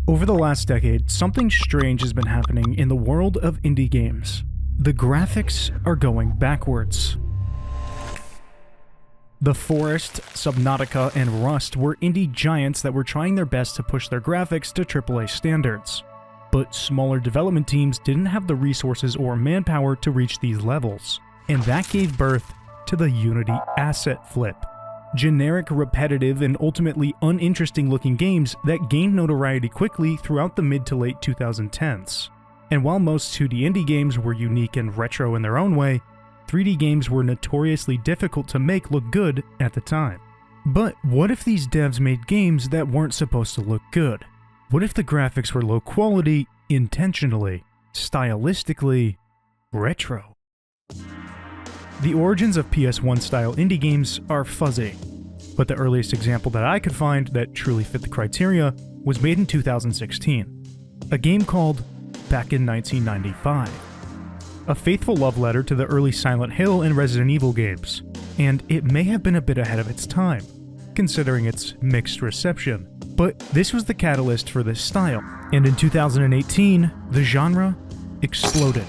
Over the last decade, something strange has been happening in the world of indie games. The graphics are going backwards. The Forest, Subnautica, and Rust were indie giants that were trying their best to push their graphics to AAA standards. But smaller development teams didn't have the resources or manpower to reach these levels, and that gave birth to the Unity asset flip. Generic, repetitive, and ultimately uninteresting looking games that gained notoriety quickly throughout the mid to late 2010s. And while most 2D indie games were unique and retro in their own way, 3D games were notoriously difficult to make look good at the time. But what if these devs made games that weren't supposed to look good? What if the graphics were low quality, intentionally, stylistically, retro? The origins of PS1 style indie games are fuzzy, but the earliest example that I could find that truly fit the criteria was made in 2016, a game called Back in 1995. A faithful love letter to the early Silent Hill and Resident Evil games, and it may have been a bit ahead of its time, considering its mixed reception. But this was the catalyst for this style, and in 2018, the genre exploded.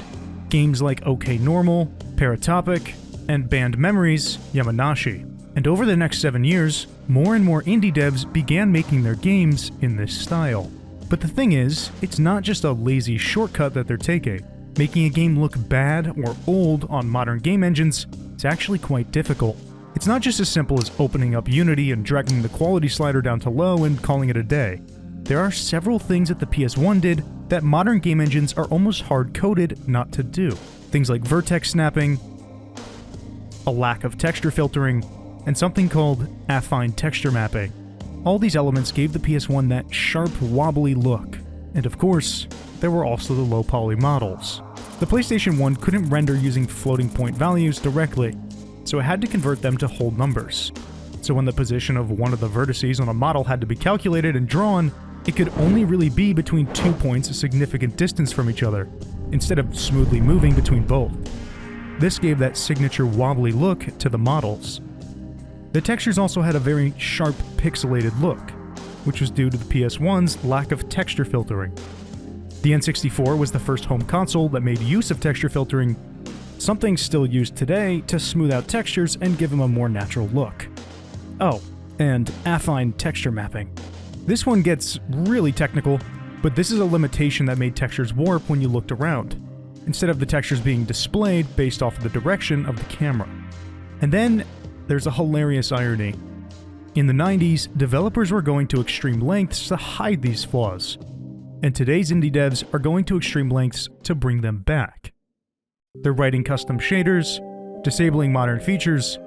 Games like OK Normal, Paratopic, and Band Memories, Yamanashi. And over the next 7 years, more and more indie devs began making their games in this style. But the thing is, it's not just a lazy shortcut that they're taking. Making a game look bad or old on modern game engines is actually quite difficult. It's not just as simple as opening up Unity and dragging the quality slider down to low and calling it a day. There are several things that the PS1 did that modern game engines are almost hard-coded not to do. Things like vertex snapping, a lack of texture filtering, and something called affine texture mapping. All these elements gave the PS1 that sharp, wobbly look. And of course, there were also the low-poly models. The PlayStation 1 couldn't render using floating point values directly, so it had to convert them to whole numbers. So when the position of one of the vertices on a model had to be calculated and drawn, it could only really be between 2 points a significant distance from each other, instead of smoothly moving between both. This gave that signature wobbly look to the models. The textures also had a very sharp, pixelated look, which was due to the PS1's lack of texture filtering. The N64 was the first home console that made use of texture filtering, something still used today to smooth out textures and give them a more natural look. Oh, and affine texture mapping. This one gets really technical, but this is a limitation that made textures warp when you looked around, instead of the textures being displayed based off of the direction of the camera. And then, there's a hilarious irony. In the 90s, developers were going to extreme lengths to hide these flaws, and today's indie devs are going to extreme lengths to bring them back. They're writing custom shaders, disabling modern features,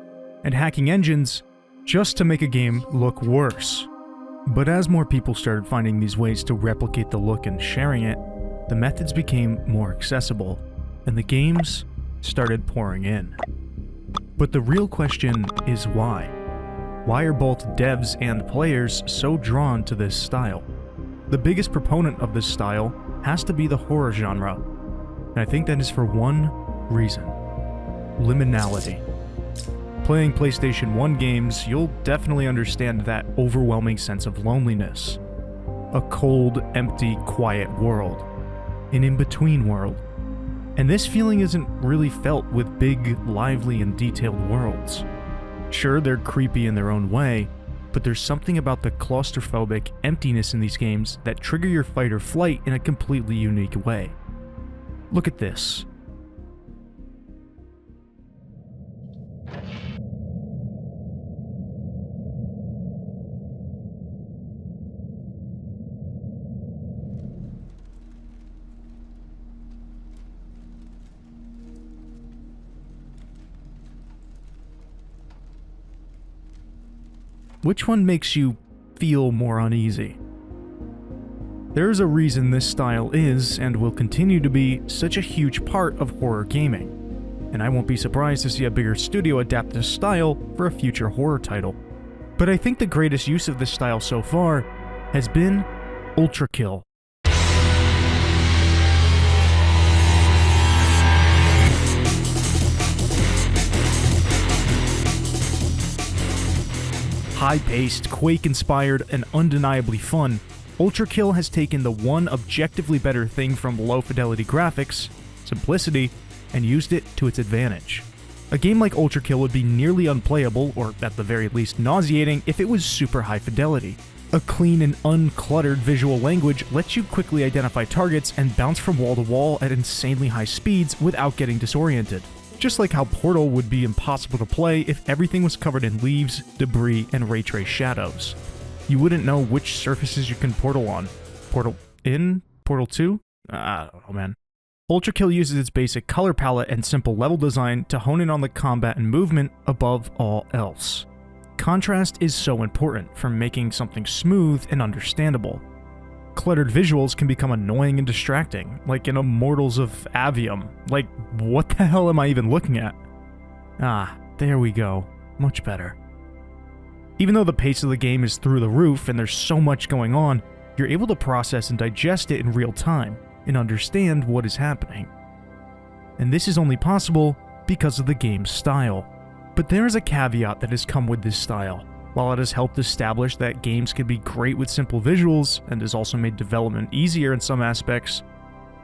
and hacking engines just to make a game look worse. But as more people started finding these ways to replicate the look and sharing it, the methods became more accessible, and the games started pouring in. But the real question is why? Why are both devs and players so drawn to this style? The biggest proponent of this style has to be the horror genre, and I think that is for one reason: liminality. Playing PlayStation 1 games, you'll definitely understand that overwhelming sense of loneliness. A cold, empty, quiet world. An in-between world. And this feeling isn't really felt with big, lively, and detailed worlds. Sure, they're creepy in their own way, but there's something about the claustrophobic emptiness in these games that trigger your fight or flight in a completely unique way. Look at this. Which one makes you feel more uneasy? There is a reason this style is, and will continue to be, such a huge part of horror gaming, and I won't be surprised to see a bigger studio adapt this style for a future horror title. But I think the greatest use of this style so far has been Ultra Kill. High-paced, Quake-inspired, and undeniably fun, Ultra Kill has taken the one objectively better thing from low-fidelity graphics, simplicity, and used it to its advantage. A game like Ultra Kill would be nearly unplayable, or at the very least nauseating, if it was super high fidelity. A clean and uncluttered visual language lets you quickly identify targets and bounce from wall to wall at insanely high speeds without getting disoriented. Just like how Portal would be impossible to play if everything was covered in leaves, debris, and ray trace shadows. You wouldn't know which surfaces you can portal on. Portal in? Portal 2? I don't know, man. Ultra Kill uses its basic color palette and simple level design to hone in on the combat and movement above all else. Contrast is so important for making something smooth and understandable. Cluttered visuals can become annoying and distracting, like in Immortals of Avium. Like, what the hell am I even looking at? Ah, there we go. Much better. Even though the pace of the game is through the roof and there's so much going on, you're able to process and digest it in real time and understand what is happening. And this is only possible because of the game's style. But there is a caveat that has come with this style. While it has helped establish that games can be great with simple visuals and has also made development easier in some aspects,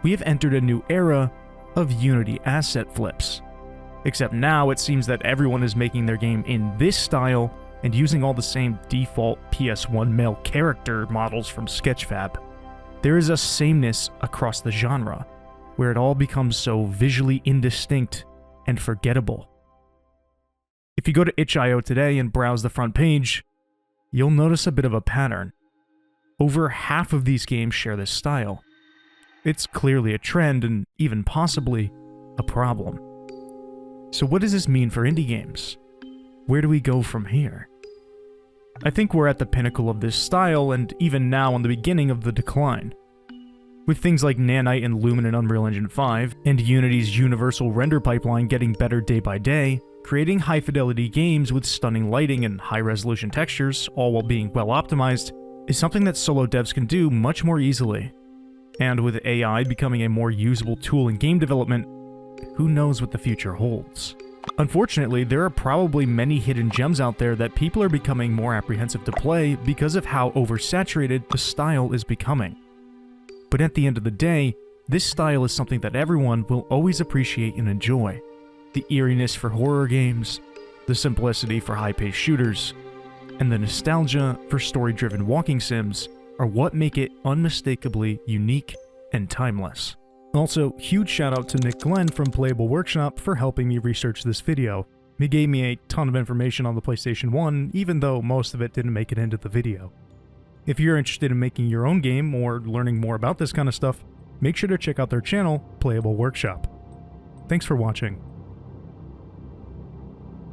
we have entered a new era of Unity asset flips. Except now it seems that everyone is making their game in this style and using all the same default PS1 male character models from Sketchfab. There is a sameness across the genre, where it all becomes so visually indistinct and forgettable. If you go to itch.io today and browse the front page, you'll notice a bit of a pattern. Over half of these games share this style. It's clearly a trend and even possibly a problem. So what does this mean for indie games? Where do we go from here? I think we're at the pinnacle of this style and even now on the beginning of the decline. With things like Nanite and Lumen in Unreal Engine 5, and Unity's universal render pipeline getting better day by day, creating high-fidelity games with stunning lighting and high-resolution textures, all while being well-optimized, is something that solo devs can do much more easily. And with AI becoming a more usable tool in game development, who knows what the future holds. Unfortunately, there are probably many hidden gems out there that people are becoming more apprehensive to play because of how oversaturated the style is becoming. But at the end of the day, this style is something that everyone will always appreciate and enjoy. The eeriness for horror games, the simplicity for high-paced shooters, and the nostalgia for story-driven walking sims are what make it unmistakably unique and timeless. Also, huge shout out to Nick Glenn from Playable Workshop for helping me research this video. He gave me a ton of information on the PlayStation 1, even though most of it didn't make it into the video. If you're interested in making your own game or learning more about this kind of stuff, make sure to check out their channel, Playable Workshop. Thanks for watching.